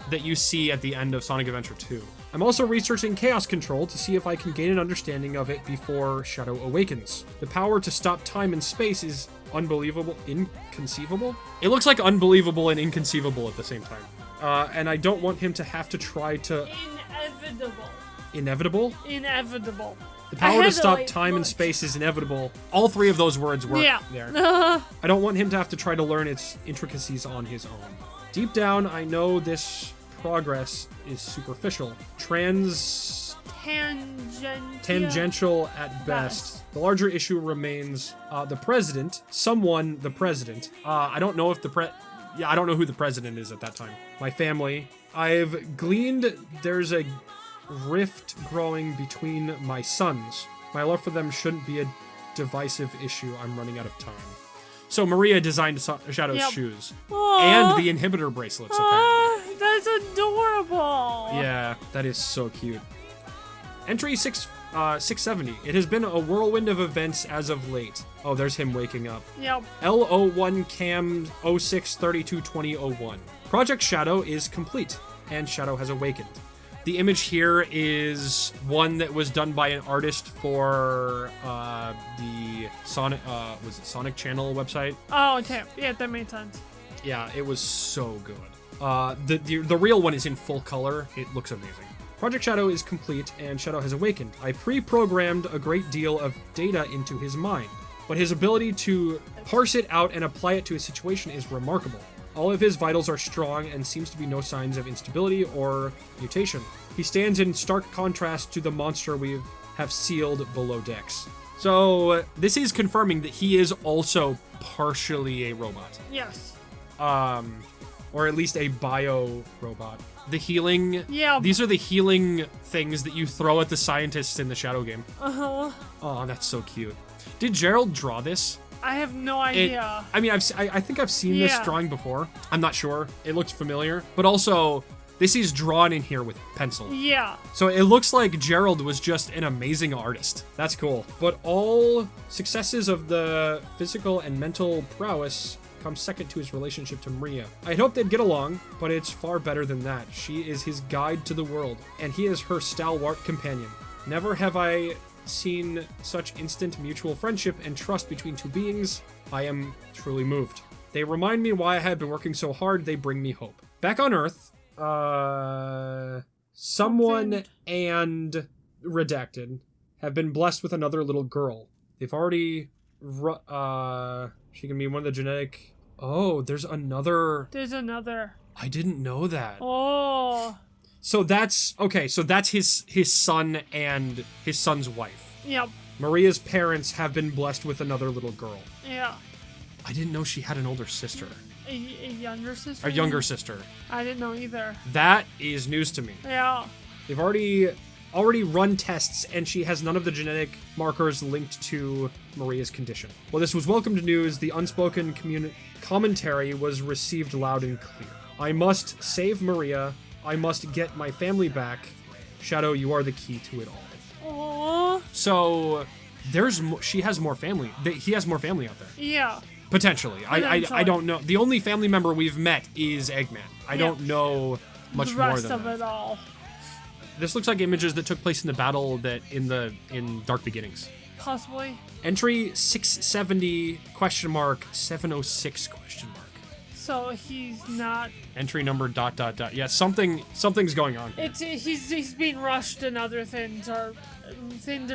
that you see at the end of Sonic Adventure 2. I'm also researching Chaos Control to see if I can gain an understanding of it before Shadow awakens. The power to stop time and space is unbelievable, inconceivable? It looks like unbelievable and inconceivable at the same time. And I don't want him to have to try to... Inevitable. Inevitable? Inevitable. The power to stop time and space is inevitable. All three of those words work there. I don't want him to have to try to learn its intricacies on his own. Deep down, I know this progress is superficial. Tangential at best. The larger issue remains the president. The president. I don't know if I don't know who the president is at that time. My family. I've gleaned there's a rift growing between my sons. My love for them shouldn't be a divisive issue. I'm running out of time. So Maria designed Shadow's shoes. And the inhibitor bracelets, apparently. That's adorable. Yeah, that is so cute. Entry 670. It has been a whirlwind of events as of late. Oh, there's him waking up. Yep. L01 Cam 06322001. Project Shadow is complete, and Shadow has awakened. The image here is one that was done by an artist for the Sonic, was it Sonic Channel website? Oh, okay. Yeah, that made sense. Yeah, it was so good. The real one is in full color. It looks amazing. Project Shadow is complete, and Shadow has awakened. I pre-programmed a great deal of data into his mind, but his ability to parse it out and apply it to his situation is remarkable. All of his vitals are strong and seems to be no signs of instability or mutation. He stands in stark contrast to the monster we have sealed below decks. So this is confirming that he is also partially a robot. Yes. Or at least a bio robot. The healing. Yeah. These are the healing things that you throw at the scientists in the Shadow game. Uh-huh. Oh, that's so cute. Did Gerald draw this? I have no idea. I think I've seen this drawing before. I'm not sure. It looked familiar. But also, this is drawn in here with pencil. Yeah. So it looks like Gerald was just an amazing artist. That's cool. But all successes of the physical and mental prowess come second to his relationship to Maria. I'd hoped they'd get along, but it's far better than that. She is his guide to the world, and he is her stalwart companion. Never have I seen such instant mutual friendship and trust between two beings. I am truly moved. They remind me why I have been working so hard. They bring me hope. Back on Earth, someone and Redacted have been blessed with another little girl. They've already she can be one of the genetic... Oh, there's another... There's another. I didn't know that. Oh. So that's... Okay, so that's his son and his son's wife. Yep. Maria's parents have been blessed with another little girl. Yeah. I didn't know she had an older sister. A younger sister? A younger sister. I didn't know either. That is news to me. Yeah. They've already run tests, and she has none of the genetic markers linked to Maria's condition. While this was welcomed news, the unspoken commentary was received loud and clear. I must save Maria. I must get my family back. Shadow, you are the key to it all. Aww. So she has more family. He has more family out there. Yeah. Potentially. I don't know. The only family member we've met is Eggman. I don't know much more than that. The rest of it all. This looks like images that took place in the battle in Dark Beginnings. Possibly. Entry 670 ? 706 ? So he's not. Entry number ... Yeah, something's going on. He's being rushed, and other things are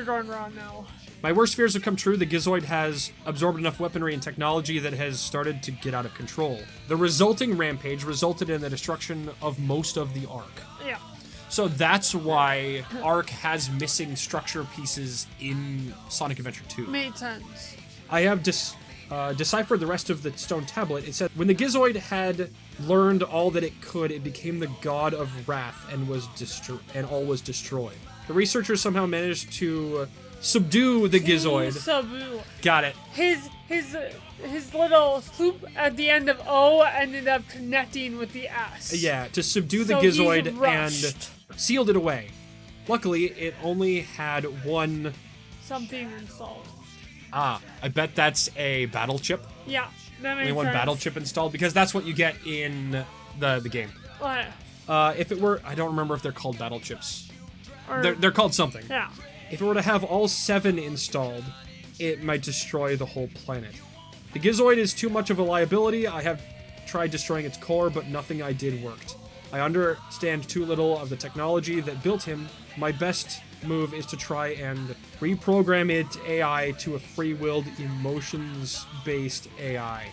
going wrong now. My worst fears have come true. The Gizoid has absorbed enough weaponry and technology that has started to get out of control. The resulting rampage resulted in the destruction of most of the Ark. Yeah. So that's why Ark has missing structure pieces in Sonic Adventure 2. Made sense. I have deciphered the rest of the stone tablet. It said, when the Gizoid had learned all that it could, it became the god of wrath and all was destroyed. The researchers somehow managed to subdue the Gizoid. Subdue. Got it. His little loop at the end of O ended up connecting with the S. Yeah, to subdue the Gizoid and sealed it away. Luckily, it only had one something installed. I bet that's a battle chip. Yeah, that makes only one sense. Battle chip installed, because that's what you get in the game. What? If it were, I don't remember if they're called battle chips. Or, they're called something. Yeah. If it were to have all 7 installed, it might destroy the whole planet. The Gizoid is too much of a liability. I have tried destroying its core, but nothing I did worked. I understand too little of the technology that built him. My best move is to try and reprogram its AI to a free-willed, emotions-based AI.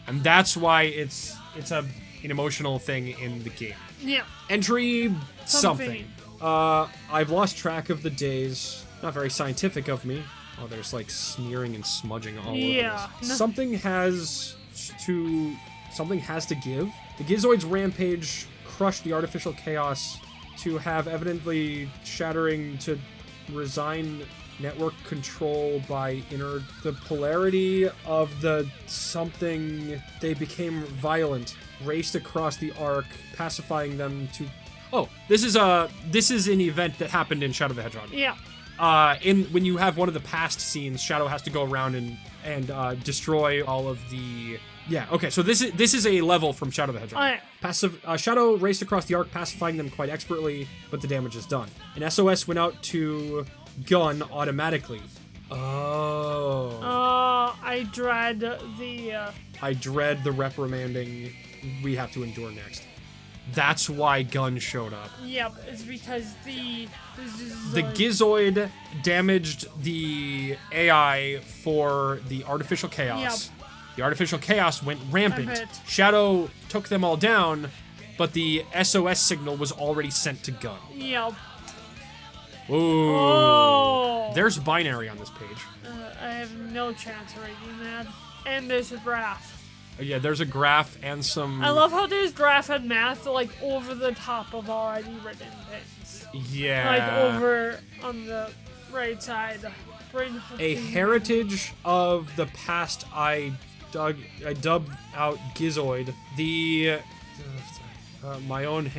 And that's why it's an emotional thing in the game. Yeah. Entry something. I've lost track of the days. Not very scientific of me. Oh, there's like smearing and smudging all over this. No. Something has to give. The Gizoid's rampage crushed the artificial chaos to have evidently shattering to resign network control by the polarity of the something. They became violent, raced across the Ark, pacifying them to. Oh, this is an event that happened in Shadow the Hedgehog. Yeah. When you have one of the past scenes, Shadow has to go around and destroy all of the. Yeah. Okay. So this is a level from Shadow the Hedgehog. Shadow raced across the Ark, pacifying them quite expertly, but the damage is done. An SOS went out to G.U.N automatically. Oh. I dread the reprimanding we have to endure next. That's why G.U.N showed up. Yep, it's because the Gizoid damaged the AI for the artificial chaos. Yep. The artificial chaos went rampant. Shadow took them all down, but the SOS signal was already sent to G.U.N. Yep. Ooh. Oh. There's binary on this page. I have no chance of reading that. And there's a graph. Yeah, there's a graph and some. I love how there's graph and math like over the top of already written things. Yeah. Like over on the right side. A heritage of the past. I dubbed out Gizoid. My own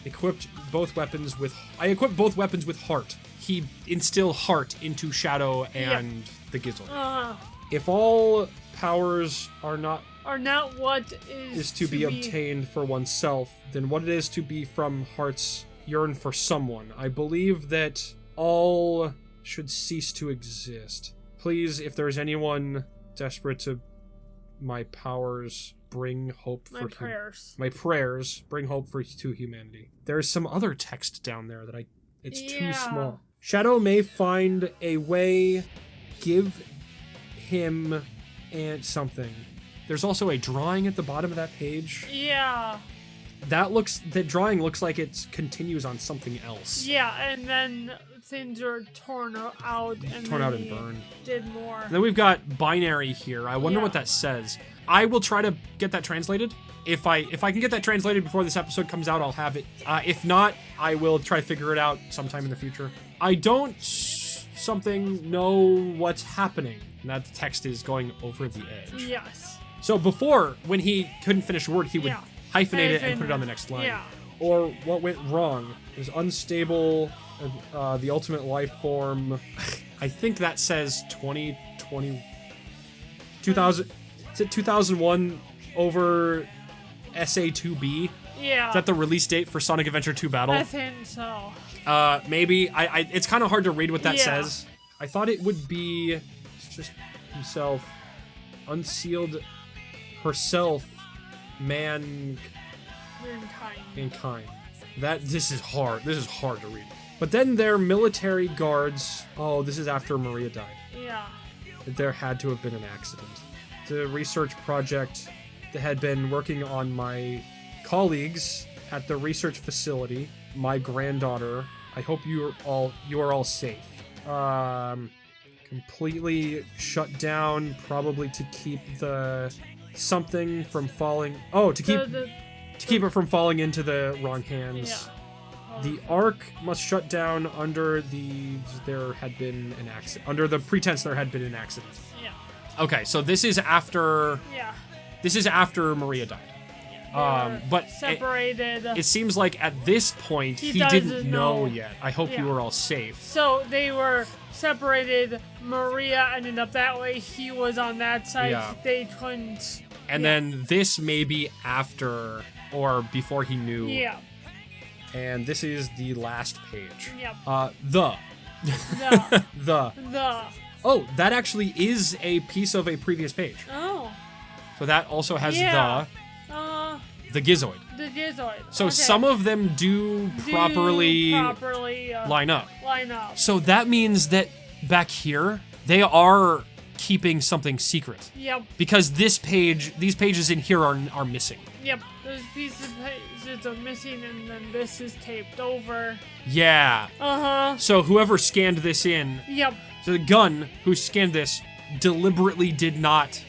equipped both weapons with. I equipped both weapons with heart. He instilled heart into Shadow and the Gizoid. If all powers are not what is to be obtained for oneself, then what it is to be from hearts yearn for someone. I believe that all should cease to exist. Please, if there's anyone desperate to my powers, bring hope for my prayers bring hope to humanity. There's some other text down there that it's too small. Shadow may find a way, give him and something. There's also a drawing at the bottom of that page. Yeah. That drawing looks like it continues on something else. Yeah, and then things are torn out and burned. Did more. And then we've got binary here. I wonder what that says. I will try to get that translated. If I can get that translated before this episode comes out, I'll have it. If not, I will try to figure it out sometime in the future. I don't know what's happening. And that the text is going over the edge. Yes. So before, when he couldn't finish a word, he would hyphenate it and put it on the next line. Yeah. Or what went wrong is unstable, the ultimate life form. I think that says 2020, 2000. Is it 2001 over SA2B? Yeah. Is that the release date for Sonic Adventure 2 Battle? I think so. Maybe. It's kind of hard to read what that says. I thought it would be just himself, unsealed herself, mankind. This is hard. This is hard to read. But then their military guards. Oh, this is after Maria died. Yeah. There had to have been an accident. The research project that had been working on my colleagues at the research facility, my granddaughter. I hope you are all safe. Completely shut down, probably to keep something from falling. Oh, to keep it from falling into the wrong hands. Yeah. The Ark must shut down under the pretense there had been an accident. Yeah. Okay, so this is after. Yeah. This is after Maria died. But separated. It seems like at this point he didn't know yet. I hope you were all safe. So they were separated. Maria ended up that way. He was on that side. Yeah. They couldn't. And then this may be after or before he knew. Yeah. And this is the last page. Yep. The. Oh, that actually is a piece of a previous page. Oh. So that also has the Gizoid. The Gizoid. So some of them do properly line up. So that means that back here, they are keeping something secret. Yep. Because these pages in here are missing. Yep. Those pieces of pages are missing, and then this is taped over. Yeah. So whoever scanned this in. Yep. So the G.U.N who scanned this deliberately did not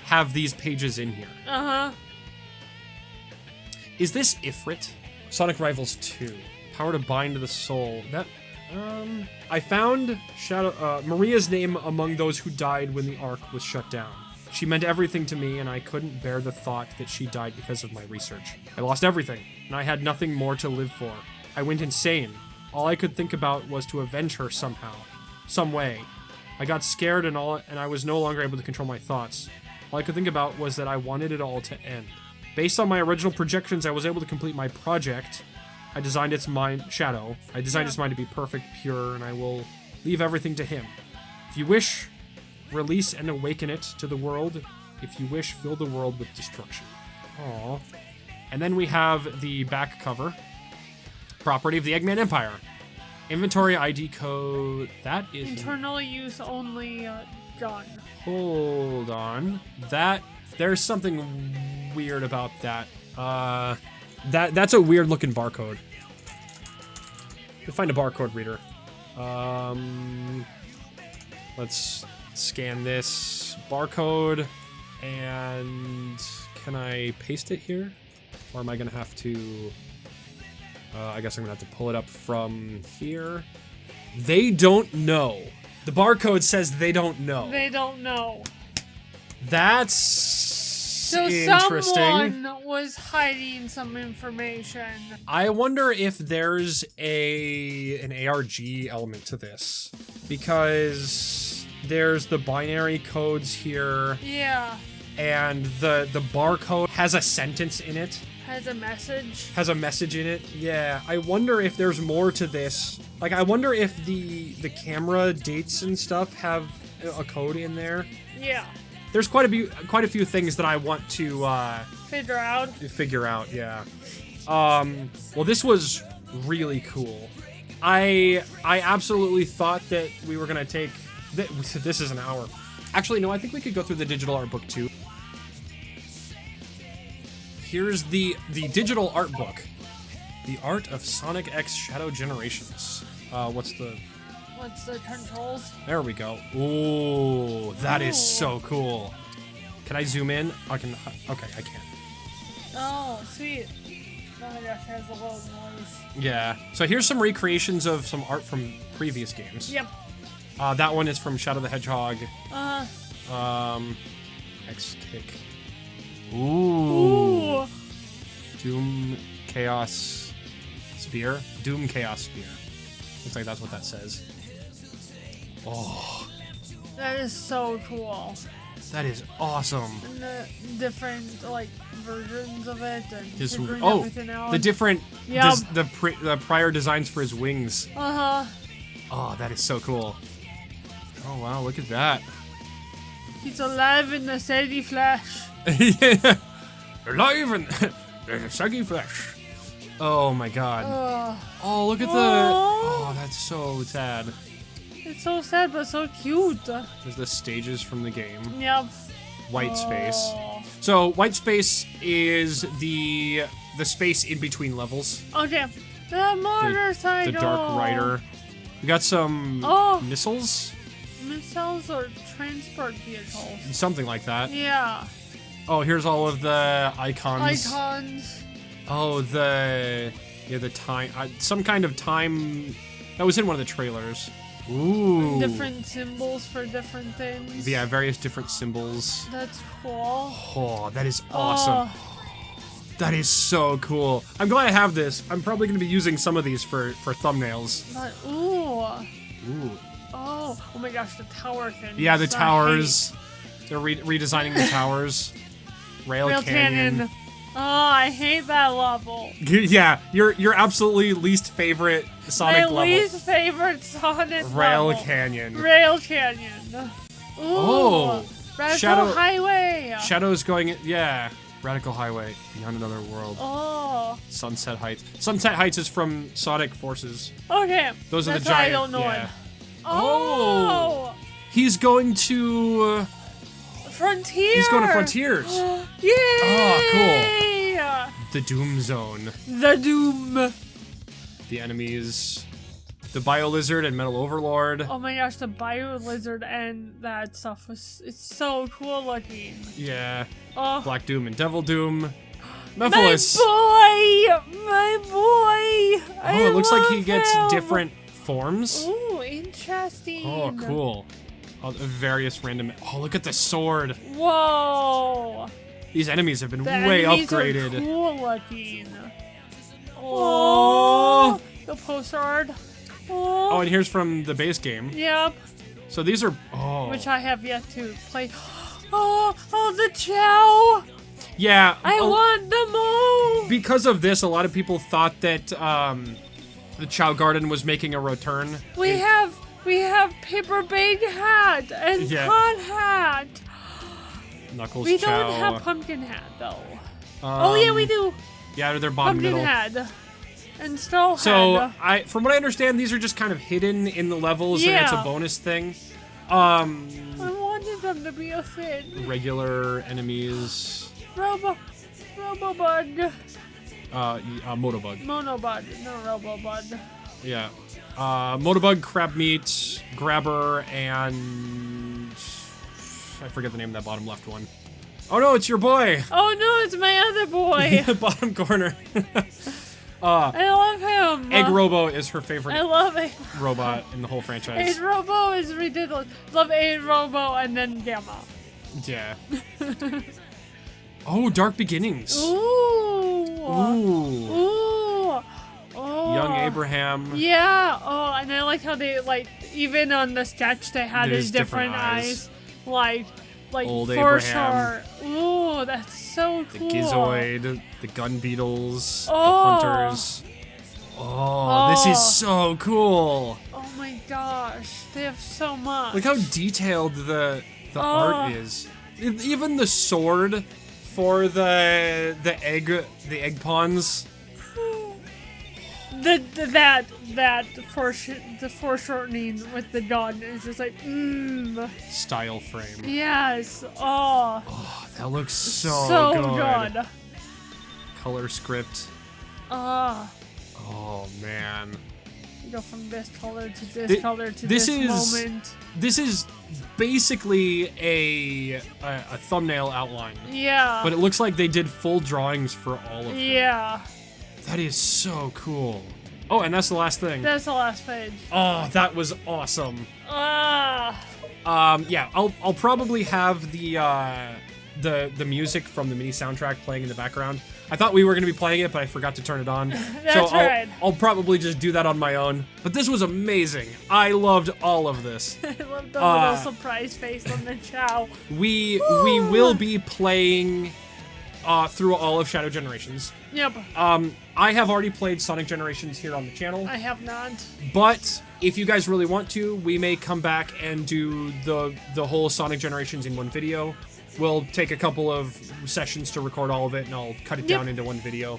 have these pages in here. Is this Ifrit? Sonic Rivals 2. Power to bind to the soul. That, I found Maria's name among those who died when the Ark was shut down. She meant everything to me, and I couldn't bear the thought that she died because of my research. I lost everything, and I had nothing more to live for. I went insane. All I could think about was to avenge her somehow. Some way. I got scared and I was no longer able to control my thoughts. All I could think about was that I wanted it all to end. Based on my original projections, I was able to complete my project. I designed its mind to be perfect, pure, and I will leave everything to him. If you wish, release and awaken it to the world. If you wish, fill the world with destruction. Aww. And then we have the back cover. Property of the Eggman Empire. Inventory ID code. That is internal use only. Gun. Hold on. There's something weird about that. That's a weird looking barcode. You'll find a barcode reader. Let's scan this barcode, and can I paste it here? Or am I gonna have to, I guess I'm gonna have to pull it up from here. They don't know. The barcode says they don't know. They don't know. That's so interesting. Someone was hiding some information. I wonder if there's an ARG element to this, because there's the binary codes here. Yeah. And the barcode has a sentence in it. Has a message. Has a message in it. Yeah. I wonder if there's more to this. Like, I wonder if the camera dates and stuff have a code in there. Yeah. There's quite a few things that I want to figure out. Yeah. Well, this was really cool. I absolutely thought that we were gonna take. This is an hour. Actually, no. I think we could go through the digital art book too. Here's the digital art book, The Art of Sonic X Shadow Generations. What's the controls? There we go. Ooh, that is so cool. Can I zoom in? Okay, I can. Oh, sweet. Oh my gosh, it has a little noise. Yeah. So here's some recreations of some art from previous games. Yep. That one is from Shadow the Hedgehog. X kick. Ooh. Doom Chaos Spear. Doom Chaos Spear. Looks like that's what that says. Oh. That is so cool. That is awesome. And the different like versions of it and His everything else. the different Yep. the prior designs for his wings. Uh-huh. Oh, that is so cool. Oh wow, look at that. He's alive in the steady flesh. Yeah. Alive in the saggy flesh. Oh my god. Oh, look at the. Oh, that's so sad. It's so sad but so cute. There's the stages from the game. Yep. White space. So white space is the space in between levels. Okay. The motorcycle. The Dark Rider. We got some missiles. Missiles or transport vehicles. Something like that. Yeah. Oh, here's all of the icons. Icons. Oh, the time. Some kind of time. That was in one of the trailers. Ooh. Different symbols for different things. Yeah, various different symbols. That's cool. Oh, that is awesome. That is so cool. I'm glad I have this. I'm probably going to be using some of these for thumbnails. Ooh. Oh my gosh, the tower thing. Yeah, the towers. They're redesigning the towers. Rail Canyon. Oh, I hate that level. Yeah, your absolutely least favorite Sonic level. My least favorite Sonic Rail level. Canyon. Rail Canyon. Ooh, Radical Highway. Shadow's going. Yeah, Radical Highway. Beyond Another World. Oh. Sunset Heights. Sunset Heights is from Sonic Forces. Okay. Those are That's the giant. I don't know yeah. it. Oh. He's going to. Frontier. He's going to Frontiers. Yay! Oh, cool. The Doom Zone. The Doom. The enemies. The Bio Lizard and Metal Overlord. Oh my gosh, the Bio Lizard and that stuff it's so cool looking. Yeah. Oh. Black Doom and Devil Doom. Mephiles. My boy! Oh, it looks like he gets different forms. Ooh, interesting. Oh, cool. Various random. Oh, look at the sword. Whoa. These enemies have been The way enemies upgraded. Are cool looking. Oh. The post art. Oh, and here's from the base game. Yep. So these are. Oh. Which I have yet to play. Oh, the Chow. Yeah. I want them all. Because of this, a lot of people thought that the Chow Garden was making a return. We have Paper Bag Hat and Pot Hat. Knuckles We Chow. don't have Pumpkin Hat though. Oh yeah, we do. Yeah, they're bottom Pumpkin middle. Hat. And Skull So Head. from what I understand, these are just kind of hidden in the levels, and it's a bonus thing. I wanted them to be a thing. Regular enemies. Robobug. Motobug. Monobug, no Robobug. Yeah. Motobug, Crabmeat, Grabber, and I forget the name of that bottom left one. Oh no, it's your boy! Oh no, it's my other boy! Bottom corner. I love him! Egg Robo is her favorite I love Egg robot in the whole franchise. Egg Robo is ridiculous. Love Egg Robo and then Gamma. Yeah. Oh, Dark Beginnings. Ooh! Ooh. Oh. Young Abraham. Yeah. Oh, and I like how they even on the sketch they had his different eyes. Like Old Abraham. Ooh, that's so cool. The Gizoid, the Gun Beetles, the Oh. Hunters. Oh, this is so cool. Oh my gosh, they have so much. Look how detailed the art is. Even the sword for the egg pawns. The foreshortening with the gun is just like Style frame. Yes. Oh, that looks so good. Color script. Oh man. go from this color to this color to this moment. This is basically a thumbnail outline. Yeah. But it looks like they did full drawings for all of them. Yeah. That is so cool. Oh, and that's the last thing. That's the last page. Oh, that was awesome. Ah. Yeah, I'll probably have the music from the mini soundtrack playing in the background. I thought we were going to be playing it, but I forgot to turn it on. That's so right. I'll probably just do that on my own. But this was amazing. I loved all of this. I love the little surprise face on the chow. We will be playing through all of Shadow Generations. Yep. I have already played Sonic Generations here on the channel. I have not. But if you guys really want to, we may come back and do the whole Sonic Generations in one video. We'll take a couple of sessions to record all of it, and I'll cut it down into one video.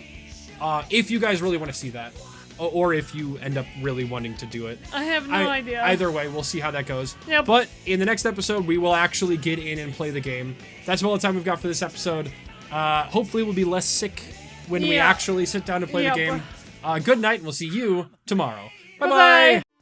If you guys really want to see that, or if you end up really wanting to do it. I have no idea. Either way, we'll see how that goes. Yep. But in the next episode, we will actually get in and play the game. That's all the time we've got for this episode. Hopefully we'll be less sick when we actually sit down to play the game. Good night, and we'll see you tomorrow. Bye-bye!